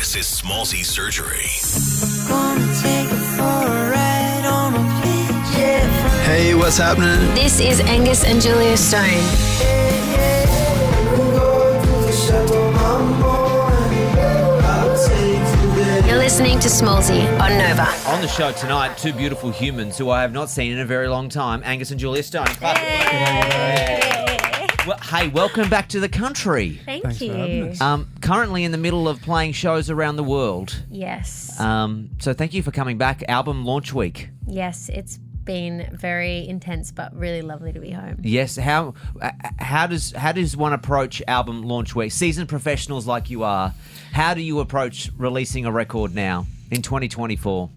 This is Smallzy Surgery. Hey, what's happening? This is Angus and Julia Stone. You're listening to Smallzy on Nova. On the show tonight, two beautiful humans who I have not seen in a very long time, Angus and Julia Stone. Well, hey, welcome back to the country. Thank you. Currently in the middle of playing shows around the world. Yes. So thank you for coming back. Album launch week. Yes, it's been very intense but really lovely to be home. Yes. How does one approach album launch week? Seasoned professionals like you are, how do you approach releasing a record now in 2024?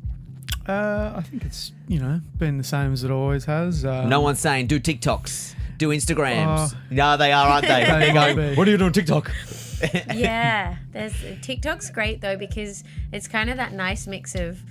I think it's, been the same as it always has. No one's saying do TikToks, do Instagrams. No, they are, aren't they? They're going, what are you doing on TikTok? Yeah. TikTok's great though because it's kind of that nice mix of,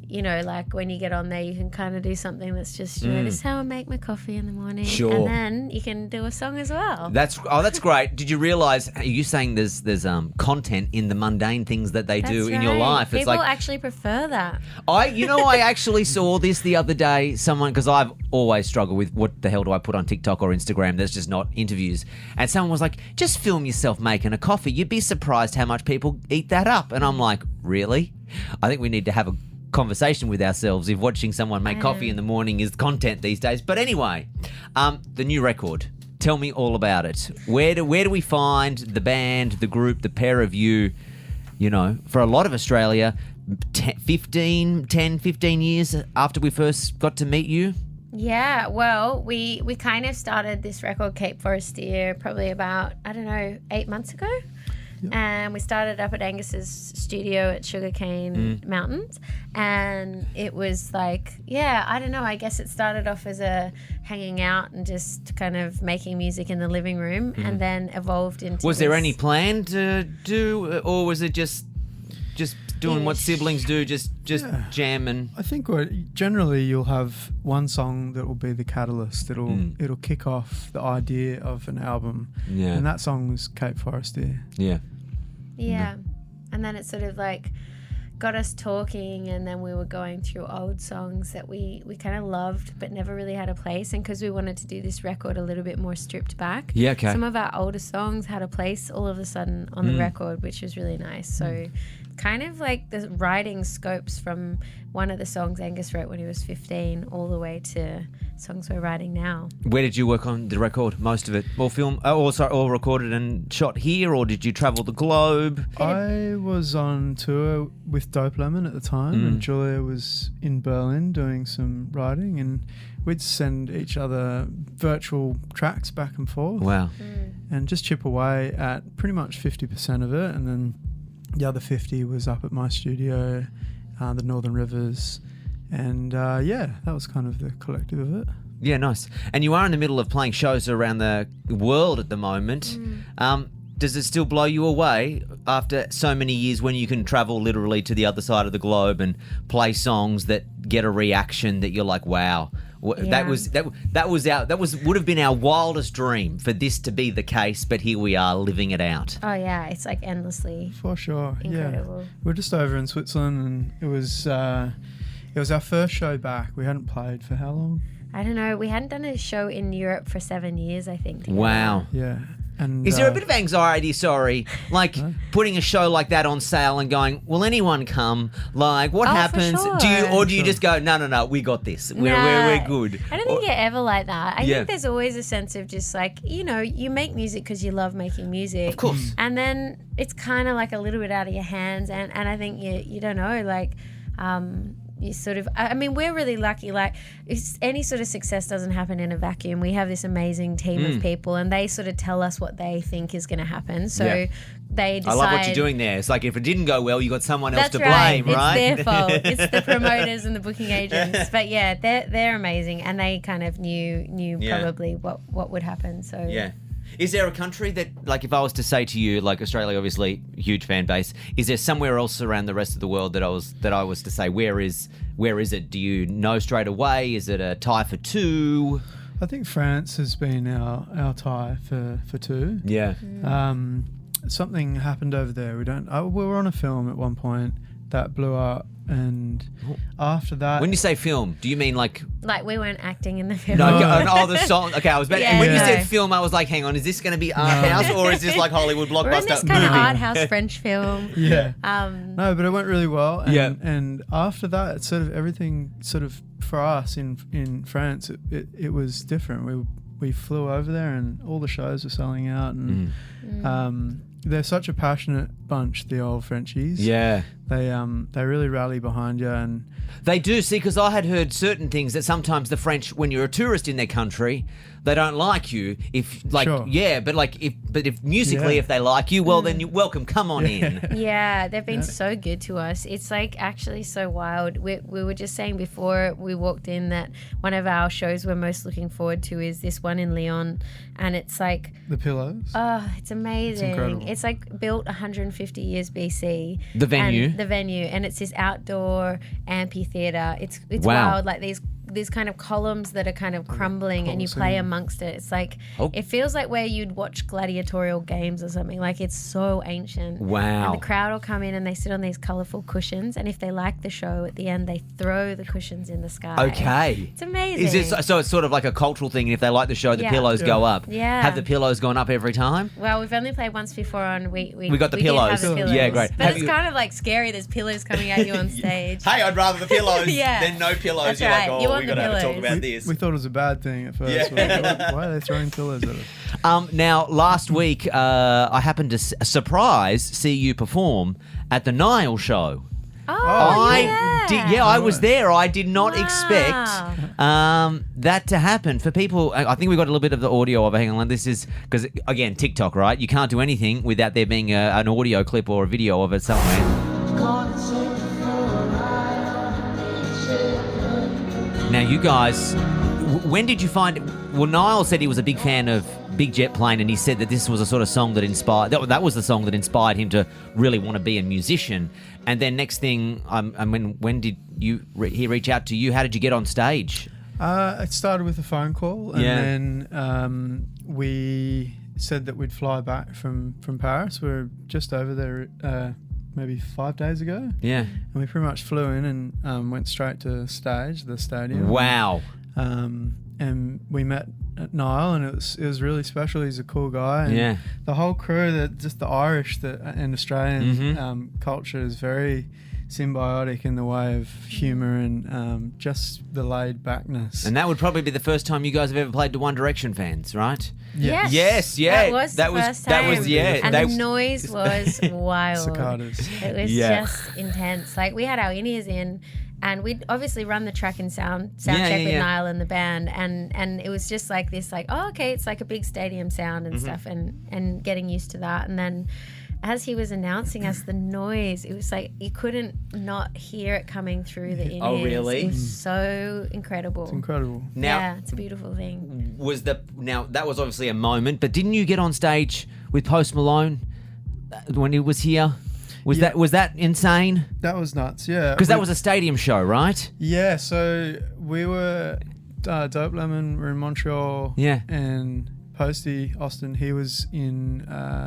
like when you get on there, you can kind of do something that's just, this is how I make my coffee in the morning. Sure. And then you can do a song as well. That's great. Did you realise? Are you saying there's content in the mundane things that they do in your life? People actually prefer that. I actually saw this the other day. Someone, because I've always struggled with what the hell do I put on TikTok or Instagram? There's just not interviews. And someone was like, just film yourself making a coffee. You'd be surprised how much people eat that up. And I'm like, really? I think we need to have a conversation with ourselves if watching someone make coffee in the morning is content these days. But anyway, the new record. Tell me all about it. Where do we find the band, the group, the pair of you? For a lot of Australia, 15 years after we first got to meet you. Yeah, well, we kind of started this record, Cape Forestier, probably about, 8 months ago. Yep. And we started up at Angus's studio at Sugarcane Mountains. And it was like, I guess it started off as a hanging out and just kind of making music in the living room and then evolved into Was there any plan to do, or was it just doing what siblings do, just jam and... I think generally you'll have one song that will be the catalyst. It'll kick off the idea of an album. Yeah. And that song was Cape Forestier. Yeah. Yeah. And then it sort of like got us talking, and then we were going through old songs that we kind of loved but never really had a place. And because we wanted to do this record a little bit more stripped back, some of our older songs had a place all of a sudden on the record, which was really nice. So kind of like the writing scopes from one of the songs Angus wrote when he was 15 all the way to songs we're writing now. Where did you work on the record? Most of it? All recorded and shot here, or did you travel the globe? I was on tour with Dope Lemon at the time, and Julia was in Berlin doing some writing, and we'd send each other virtual tracks back and forth. Wow. And just chip away at pretty much 50% of it, and then the other 50 was up at my studio, the Northern Rivers, and that was kind of the collective of it. Yeah, nice. And you are in the middle of playing shows around the world at the moment. Does it still blow you away after so many years when you can travel literally to the other side of the globe and play songs that get a reaction that you're like, wow? That would have been our wildest dream for this to be the case, but here we are living it out. Oh yeah, it's like endlessly. For sure, incredible. Yeah. We're just over in Switzerland, and it was our first show back. We hadn't played for how long? I don't know. We hadn't done a show in Europe for 7 years, I think. Together. Wow. Yeah. And, is there a bit of anxiety, like putting a show like that on sale and going, will anyone come? Like, what happens? For Do sure. you just go, no, we got this. We're good? I don't think you're ever like that. I think there's always a sense of just like, you make music because you love making music. Of course. And then it's kind of like a little bit out of your hands. And I think you don't know, like... you sort of, we're really lucky. Like, any sort of success doesn't happen in a vacuum. We have this amazing team of people, and they sort of tell us what they think is going to happen. So they decide. I love what you're doing there. It's like if it didn't go well, you got someone else to right. blame, right? It's their fault. It's the promoters and the booking agents. But yeah, they're amazing, and they kind of knew probably what would happen. So yeah. Is there a country that, like, if I was to say to you, like Australia, obviously huge fan base, is there somewhere else around the rest of the world that I was to say, where is it? Do you know straight away? Is it a tie for two? I think France has been our tie for two. Yeah. something happened over there. We were on a film at one point that blew up, and after that, When you say film, do you mean like? Like we weren't acting in the film. No, the song. Okay, I was about. Yeah, and when you no. said film, I was like, hang on, is this going to be art house or is this like Hollywood We're in blockbuster this kind of movie? art house French film. yeah. No, But it went really well. And, Yeah. and after that, it's sort of everything sort of for us in France, it was different. We flew over there and all the shows were selling out, and they're such a passionate bunch, the old Frenchies. Yeah. They really rally behind you, and They do, see, because I had heard certain things that sometimes the French, when you're a tourist in their country, they don't like you. If like, Sure. yeah, but if musically, Yeah. if they like you, well, then you're welcome. Come on in. Yeah, they've been so good to us. It's like actually so wild. We were just saying before we walked in that one of our shows we're most looking forward to is this one in Lyon, and it's like, the Pillows. oh, it's amazing. incredible. It's like built 150 years BC. The venue? And it's this outdoor amphitheater. It's Wow. wild. Like these kind of columns that are kind of crumbling, and you play amongst it. It's like it feels like where you'd watch gladiatorial games or something. Like it's so ancient. Wow. And the crowd will come in and they sit on these colourful cushions, and if they like the show, at the end they throw the cushions in the sky. Okay. It's amazing. Is it so? It's sort of like a cultural thing. And if they like the show, the Yeah. pillows go up. Yeah. Have the pillows gone up every time? Well, we've only played once before on we got the did pillows. have the pillows. Yeah, great. But Have it's you- kind of like scary. There's pillows coming at you on stage. Hey, I'd rather the pillows Yeah. than no pillows. That's You're right. like, You oh, want we the got to have a talk pillows. about this. We thought it was a bad thing at first. Yeah. We thought, why are they throwing pillows at us? Now, last week, I happened to see you perform at the Niall show. Oh, I was there. I did not Wow. expect that to happen. For people, I think we got a little bit of the audio of it. Hang on, this is because again, TikTok, right? You can't do anything without there being an audio clip or a video of it somewhere. Now, you guys, when did you find? Well, Niall said he was a big fan of Big Jet Plane, and he said that this was a sort of song that inspired. That was the song that inspired him to really want to be a musician. And then next thing, when did he reach out to you? How did you get on stage? It started with a phone call, and Yeah. then we said that we'd fly back from Paris. We were just over there maybe 5 days ago, Yeah. and we pretty much flew in and went straight to the stadium. Wow. And we met Niall, and it was really special. He's a cool guy. And Yeah. the whole crew, just the Irish and Australian culture is very symbiotic in the way of humour and just the laid backness. And that would probably be the first time you guys have ever played to One Direction fans, right? Yes. Yes, yeah. That was That the was- first that time. was- yeah, And they- the noise was wild. Cicadas. It was Yeah. just intense. Like we had our in-ears in, and we'd obviously run the track and sound check Yeah, with yeah. Niall and the band, and it was just like this, like, oh, okay, it's like a big stadium sound and stuff, and getting used to that. And then as he was announcing us, the noise, it was like you couldn't not hear it coming through the in-ears. Oh, really? It was so incredible. It's incredible. Now, Yeah, it's a beautiful thing. that was obviously a moment, but didn't you get on stage with Post Malone when he was here? Was that insane? That was nuts, yeah. Because that was a stadium show, right? Yeah, so we were Dope Lemon were in Montreal. Yeah. And Posty Austin, he was in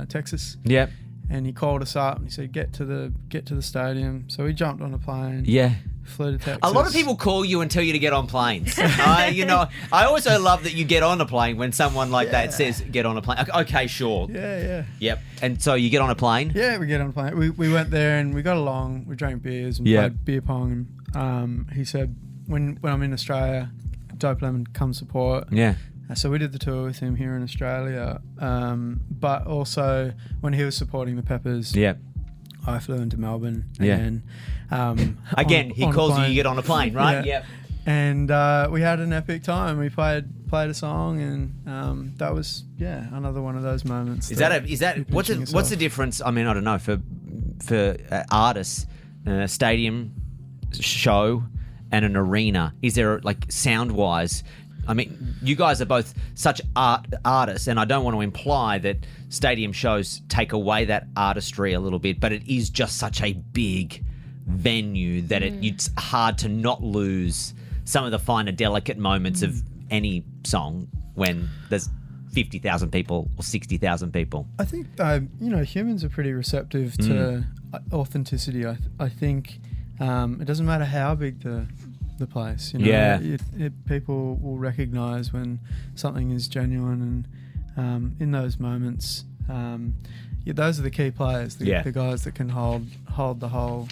Texas. Yep. And he called us up and he said, get to the stadium. So we jumped on a plane. Yeah. Flew to Texas. A lot of people call you and tell you to get on planes. I also love that you get on a plane when someone like that says get on a plane. Okay, sure. Yeah. Yep. And so you get on a plane. Yeah, we get on a plane. We went there and we got along. We drank beers and Yeah. played beer pong. And he said, when I'm in Australia, Dope Lemon come support. Yeah. So we did the tour with him here in Australia. But also when he was supporting the Peppers, Yeah. I flew into Melbourne. Yeah. And Again, he on a calls you, plane. you get on a plane, right? Yeah. Yep. And we had an epic time. We played a song, and that was another one of those moments. Is you're that what's pinching the yourself. difference? I mean, I don't know for artists, stadium show and an arena. Is there like sound wise? I mean, you guys are both such artists, and I don't want to imply that stadium shows take away that artistry a little bit, but it is just such a big venue that it's hard to not lose some of the finer, delicate moments of any song when there's 50,000 people or 60,000 people? I think humans are pretty receptive to authenticity. I think it doesn't matter how big the place. Yeah. People will recognise when something is genuine, and in those moments, those are the key players. The guys that can hold the whole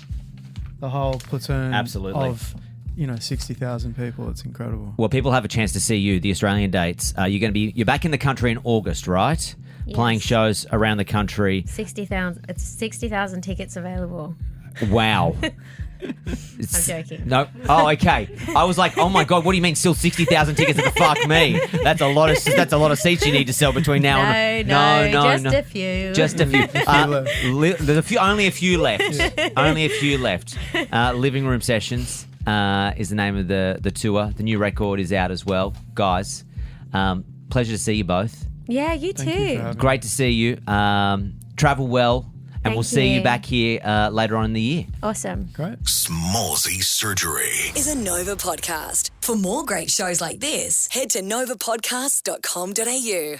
platoon. Absolutely. Of 60,000 people. It's incredible. Well, people have a chance to see you. The Australian dates. You're back in the country in August, right? Yes. Playing shows around the country. 60,000. It's 60,000 tickets available. Wow. I'm joking. No. Oh, okay. I was like, oh my God, what do you mean still 60,000 tickets? Fuck me. That's a lot of seats you need to sell between now and No, just a few. Just a few. There's only a few left. Only a few left. Living Room Sessions is the name of the tour. The new record is out as well, guys. Pleasure to see you both. Yeah, you Thank too. you for having Great to see you. Travel well. And we'll see you back here later on in the year. Awesome. Great. Smallsy Surgery is a Nova podcast. For more great shows like this, head to novapodcast.com.au.